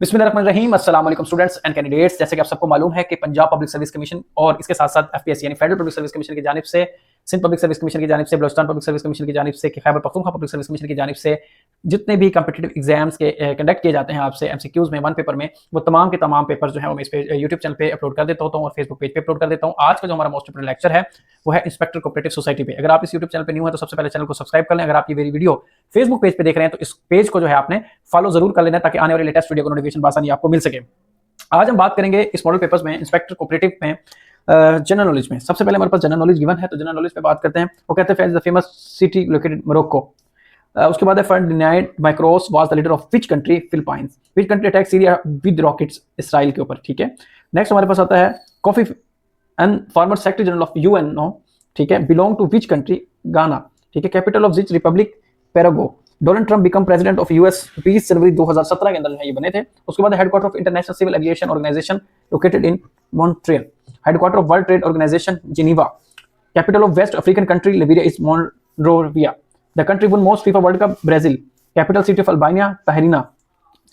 बिस्मिल्लाहिर्रहमानिर्रहीम। अस्सलाम वालेकुम स्टूडेंट्स एंड कैंडिडेट्स। जैसे कि आप सबको मालूम है कि पंजाब पब्लिक सर्विस कमीशन और इसके साथ साथ एफपीएससी यानी फेडरल पब्लिक सर्विस कमीशन की जानिब से, सिंध पब्लिक सर्विस कमीशन की जानिब से, बलोचिस्तान पब्लिक सर्विस कमीशन की जानिब से, Khyber Pakhtunkhwa public service commission की जानिब से जितने भी कम्पिटिटिव एग्जाम्स के कंडक्ट किए जाते हैं आपसे एमसीक्यूज में वन पेपर में, वो तमाम के तमाम पेपर जो है वो मैं इस पे यूट्यूब चैनल पे अपलोड कर देता हूँ और फेसबुक पेज पे अपलोड कर देता हूँ। आज का जो हमारा मोस्ट इंपोर्टेंट लेक्चर है वो है इंस्पेक्टर कोऑपरेटिव सोसाइटी पे। अगर आप इस यूट्यूब चैनल पे न्यू है तो सबसे पहले चैनल को सब्सक्राइब कर लें। अगर आप ये मेरी वीडियो फेसबुक पेज पे देख रहे हैं तो इस पेज को जो है आपने फॉलो जरूर कर लेना ताकि आने वाले लेटेस्ट वीडियो को नोटिफिकेशन बासानी आपको मिल सके। आज हम बात करेंगे इस मॉडल पेपर्स में इंस्पेक्टर कोऑपरेटिव में जनरल नॉलेज में। सबसे पहले हमारे पास जनरल नॉलेज गिवन है तो जनरल नॉलेज पे बात करते हैं। वो कहते हैं फेमस सिटी लोकेटेड मोरक्को। उसके बाद है fund denied by cross was the leader of which country? Philippines. Which country attack Syria with rockets? Israel के ऊपर। ठीक है। नेक्स्ट हमारे पास आता है Kofi and former secretary general of UNO. ठीक है। Belong to which country? Ghana. ठीक है। Capital of which republic? पेरागो। Donald Trump become president of US 20 जनवरी 2017 के अंदर ये बने थे। उसके बाद headquarter of international civil aviation organisation located in Montreal. Headquarter of world trade organisation Geneva. Capital of west African country Liberia is Monrovia. The country one most FIFA world cup Brazil. Capital city of Albania Tirana.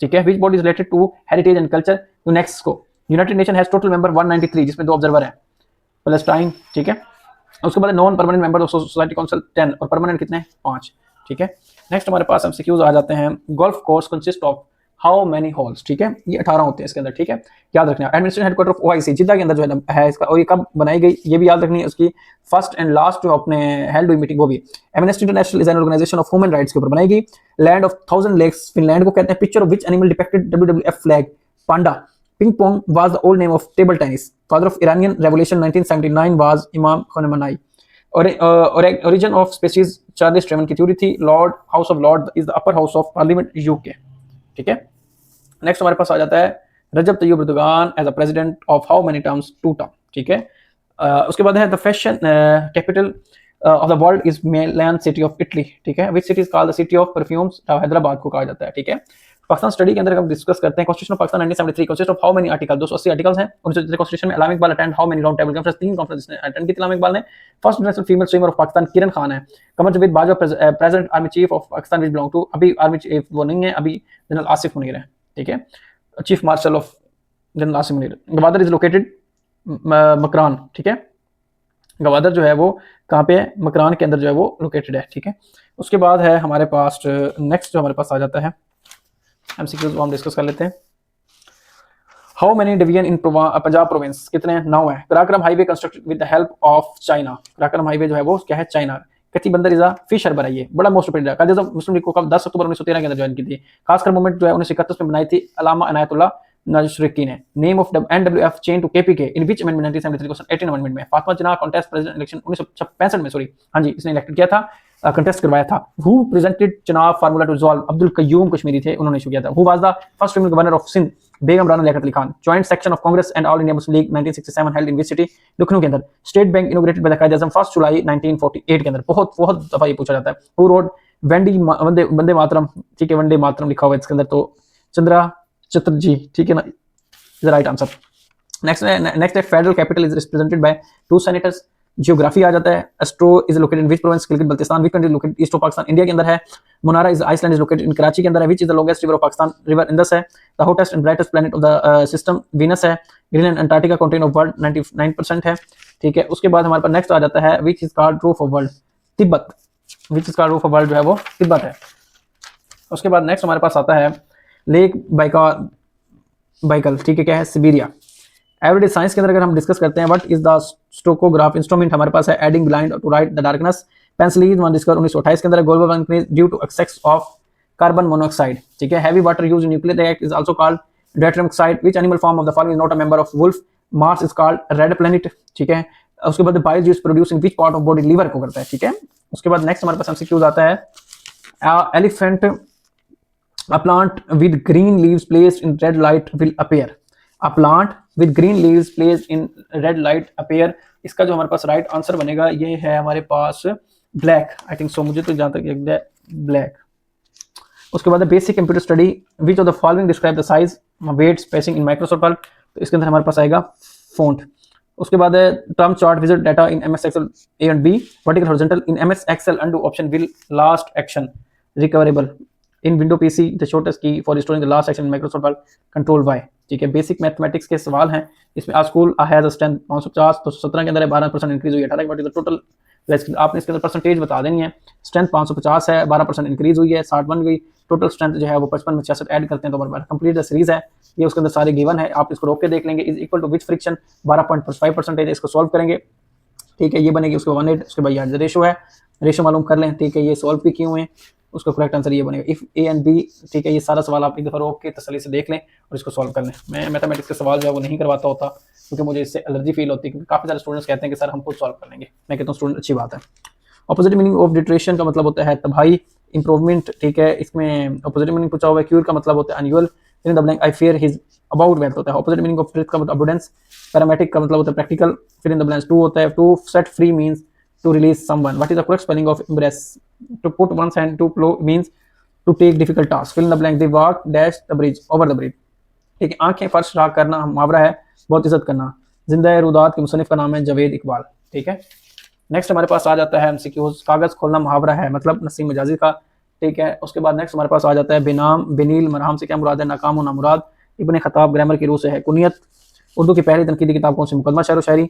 ठीक है। Which body is related to heritage and culture? UNESCO. United nation has total member 193 जिसमें 2 observer हैं। Palestine. ठीक है। उसके बाद non permanent member of society council 10 और permanent कितने? 5। ठीक है। नेक्स्ट हमारे पास एमसीक्यूज आ जाते हैं। Golf course consist of how many holes? ठीक है। ये 18 होते हैं इसके अंदर। ठीक है। याद रखना है। एडमिनिस्ट्रेशन हेडक्वार्टर ऑफ ओआईसी जिद्दा के अंदर जो है इसका, और ये कब बनाई गई ये भी याद रखनी है। उसकी फर्स्ट एंड लास्ट जो अपने हेल्ड हुई मीटिंग वो भी। Amnesty International is an organisation of human rights के ऊपर बनाई गई। लैंड ऑफ 1000 लेक्स फिनलैंड को कहते हैं। Picture of which animal depicted WWF flag? Panda. Ping pong was the old name of table tennis. Father of Iranian revolution 1979 was imam Khamenei. और origin of species Charles ट्रेमन की थ्योरी थी। Lord house of lord is the upper house of parliament UK. ठीक है। Next हमारे पास आ जाता है Recep Tayyip Erdogan as a president of how many terms? 2 term. ठीक है। उसके बाद है the fashion capital of the world is Milan city of Italy. ठीक है। Which city is called the city of perfumes? Hyderabad को कहा जाता है। ठीक है। पाकिस्तान स्टडी के अंदर हम डिस्कस करते हैं constitution of Pakistan 1973 consist of how many article? 280 articles हैं। 1973 कॉन्स्टिट्यूशन में Allama Iqbal attend how many round table conference? 3 conference attend की थी अलामा इकबाल ने। First international female swimmer of Pakistan Kiran Khan है। Qamar Javed Bajwa present army chief of Pakistan which belong to? अभी आर्मी चीफ वो नहीं है, अभी जनरल आसिफ मुनीर है। ठीक है। Chief marshal of general Asif Munir. Gwadar is located Makran. ठीक है। गवादर जो है वो कहाँ पे है? मकरान के अंदर जो है वो लोकेटेड है। ठीक है। उसके बाद है हमारे पास नेक्स्ट जो हमारे पास आ जाता है एमसीक्यूज हम डिस्कस कर लेते हैं। How many division in Punjab province? कितने? 9 है। Karakoram highway constructed with the help of China. Karakoram highway जो है वो क्या है? चाइना। कच्ची बंदर इज अ फिश हार्बर है। ये बड़ा मोस्ट इंपोर्टेंट है। कायदे मुस्लिम लीग को कब? 10 अक्टूबर 1913 के अंदर ज्वाइन की थी। खासकर मूवमेंट जो है 1931 में बनाई थी अलामा इनायतुल्लाह नजरिकी ने। Name of NWF change to KPK in which amendment? 1973 question 18 amendment में। Fatima Jinnah contest president election 1965 में, सॉरी हाँ जी, इसने इलेक्टेड किया था, कंटेस्ट करवाया था। हु प्रेजेंटेड चुनाव formula to resolve? Abdul Qayyum Kashmiri थे, उन्होंने इशू किया था। Who was the first female governor of Sindh? Begum Rana Liaquat Ali Khan. Joint section of Congress and All India Muslim League 1967 held in which city? Lucknow के अंदर। State Bank inaugurated by the Quaid Azam 1 जुलाई 1948 के अंदर। बहुत बहुत दफा ये पूछा जाता है। Who wrote Vande Mataram? ठीक है। वंदे मातरम लिखा हुआ है इसके अंदर, तो चंद्रा चटर्जी। ठीक है ना, is the right answer. Next है federal capital is represented by 2 senators. Geography आ जाता है। Astore is located in which province? Gilgit Baltistan. Which country located east of Pakistan? India के अंदर है। Manora is island is located in Karachi के अंदर है। Which is the longest river of Pakistan? River Indus है। The hottest and brightest planet of the system Venus है। Greenland Antarctica contain of world 99% है। ठीक है। उसके बाद हमारे पास नेक्स्ट आ जाता है which is called roof of world? Tibet. Which is called roof of world जो है वो तिब्बत है। उसके बाद नेक्स्ट हमारे पास आता है लेक बाइकल। ठीक है। क्या है? सिबेरिया। एवरीडे साइंस के अंदर अगर हम डिस्कस करते हैं what is the stokograph instrument? हमारे पास है aiding blind to write the darkness. Penicillin one discover 1928 के अंदर। Global warming due to excess of carbon monoxide. ठीक है। Heavy water use in nuclear reactor is also called deuterium oxide. Which animal form of the following is not a member of wolf? Mars is called red planet. ठीक है। उसके बाद bile juice produce in which part of body? Liver को करता है। ठीक है। उसके बाद नेक्स्ट हमारे पास एमसीक्यूज आता है elephant a plant with green leaves placed in red light will appear? A plant with green leaves placed in red light appear। इसका जो हमारे पास राइट आंसर बनेगा ये है हमारे पास ब्लैक। आई थिंक सो, मुझे तो जहां तक ब्लैक। उसके बाद basic computer study which of the following describe the size weight spacing in Microsoft Word? तो इसके अंदर हमारे पास आएगा फॉन्ट। उसके बाद है term chart visit data in MS Excel A and B. Vertical horizontal in MS Excel undo option will last action recoverable in window PC the shortest key for storing the last section in Microsoft Word control Y. ठीक है, basic mathematics के सवाल हैं इसमें। आज school has a strength 550, तो 17 के अंदर है, 12% इंक्रीज हुई है, 18 के टोटल। आपने इसके अंदर परसेंटेज बता देनी है। स्ट्रेंथ 550 है, 12% इंक्रीज हुई है, 60 बन गई। टोटल स्ट्रेंथ जो है वो 55 में 66 ऐड करते हैं तो हमारे कंप्लीट द सीरीज है। ये उसके अंदर सारे गिवन है, आप इसको रोक के देख लेंगे। Is equal to which friction 12.5% है, इसको सॉल्व करेंगे। ठीक है, ये बनेगी उसके 1/8, उसके बाद यार रेशो है, रेशो मालूम कर लें। ठीक है, ये सॉल्व भी किए हुए हैं, उसका करेक्ट आंसर ये बनेगा इफ ए एंड बी। ठीक है, ये सारा सवाल आप एक दफ़ा रोक के तसल्ली से देख लें और इसको सॉल्व कर लें। मैं मैथमेटिक्स के सवाल जो है वो नहीं करवाता होता क्योंकि मुझे इससे एलर्जी फील होती है, क्योंकि काफ़ी सारे स्टूडेंट्स कहते हैं कि सर हम खुद सॉल्व कर लेंगे। मैं कहता हूँ स्टूडेंट अच्छी बात है। ऑपोजिट मीनिंग ऑफ डिट्रेशन का मतलब होता है तबाही, इंप्रूवमेंट। ठीक है, इसमें ऑपोजिट मीनिंग पूछा हुआ है। क्यूर का मतलब होता है annual. In the blank I fear his about wealth होता है। ऑपोजिट मीनिंग ऑफ ट्रुथ का मतलब अबंडेंस। पैरामेटिक का मतलब होता है प्रैक्टिकल। फिर इन द ब्लैंक्स टू होता है। To set free means to release someone. What is the correct spelling of embrace? To put one's hand to plough means to take difficult task. Fill in the blank they walk dash the bridge over the bridge. ठीक है, आंखें फर्श राख करना मुहावरा है, बहुत इज्जत करना। जिंदा रुदात के मुसन्निफ का नाम है जावेद इकबाल। ठीक है, नेक्स्ट हमारे पास आ जाता है एमसीक्यूज। कागज खोलना मुहावरा है, मतलब नसीम मजाजी का। ठीक है, उसके बाद नेक्स्ट हमारे पास आ जाता है बेनाम बेनील मरहम से क्या मुराद है? नाकाम होना मुराद। इब्ने खताब ग्रामर की रूह से है। कुनियत उर्दू की पहली तनकीदी किताब कौन सी? मुकदमा शेर व शायरी।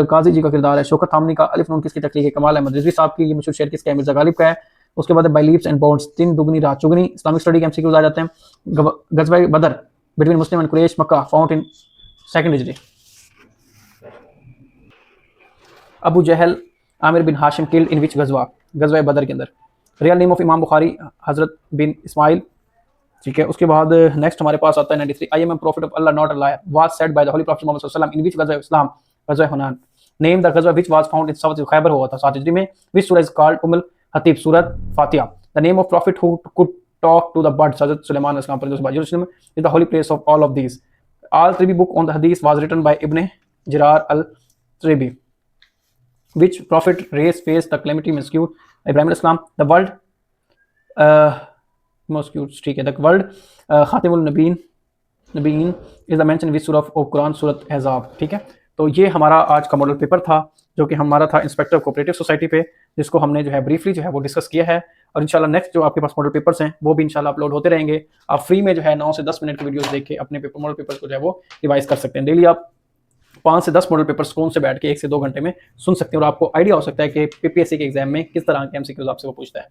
काजी जी का किरदार है। शौकत थामनी का। अलिफ नून किसकी तख्लीक है? कमाल अहमद रिजवी साहब की। ये मशहूर शेर किसका है? मिर्जा गालिब का है। उसके बाद बाय लीप्स एंड बाउंड्स, दिन दुगनी रात चुगनी। इस्लामिक स्टडी के एमसीक्यूज आ जाते हैं। गज़वा Badr between Muslim and Quraish Mecca found in second हिजरी। Abu Jahl Amir bin Hashim killed in which गज़वा? गज़वा बदर के अंदर। रियल नेम ऑफ इमाम बुखारी हजरत बिन इस्माइल। ठीक है, उसके बाद नेक्स्ट हमारे पास आता है 93। I am prophet of Allah not a liar was said by the holy prophet Muhammad सल्लल्लाहु अलैहि वसल्लम इन विच गज़वा इस्लाम? गज़वा हुनैन। नेम द गज़वा which was found in south Khaybar हुआ था 7 हिजरी में। विच सूरह इज कॉल्ड उम्मुल हतीब? सूरत फातिहा। The name of prophet who could talk to the birds? हजरत सुलेमान अलैहिस्सलाम पर Jerusalem is the holy place of all of these. All त्रिबी बुक ऑन द हदीस वाज रिटन बाय इब्ने जरार अल त्रिबी। Which prophet race faced the calamity mosquito? Ibrahim Islam. The world mosquitoes. ठीक है, the world खातिमुल Nabin is the mention which surah of Quran? सूरत अहज़ाब। ठीक है, तो ये हमारा आज का मॉडल पेपर था जो कि हमारा था इंस्पेक्टर कोऑपरेटिव सोसाइटी पे, जिसको हमने जो है ब्रीफली जो है वो डिस्कस किया है। और इंशाल्लाह नेक्स्ट जो आपके पास मॉडल पेपर्स हैं वो भी इंशाल्लाह अपलोड होते रहेंगे। आप फ्री में जो है 9 से 10 मिनट की वीडियोस देख के अपने पेपर मॉडल पेपर्स को जो है वो रिवाइज कर सकते हैं। डेली आप 5 से 10 मॉडल पेपर सुकून से बैठ के 1 से 2 घंटे में सुन सकते हैं और आपको आइडिया हो सकता है कि पीपीएससी के एग्जाम में किस तरह के एमसीक्यूज आपसे वो पूछता है।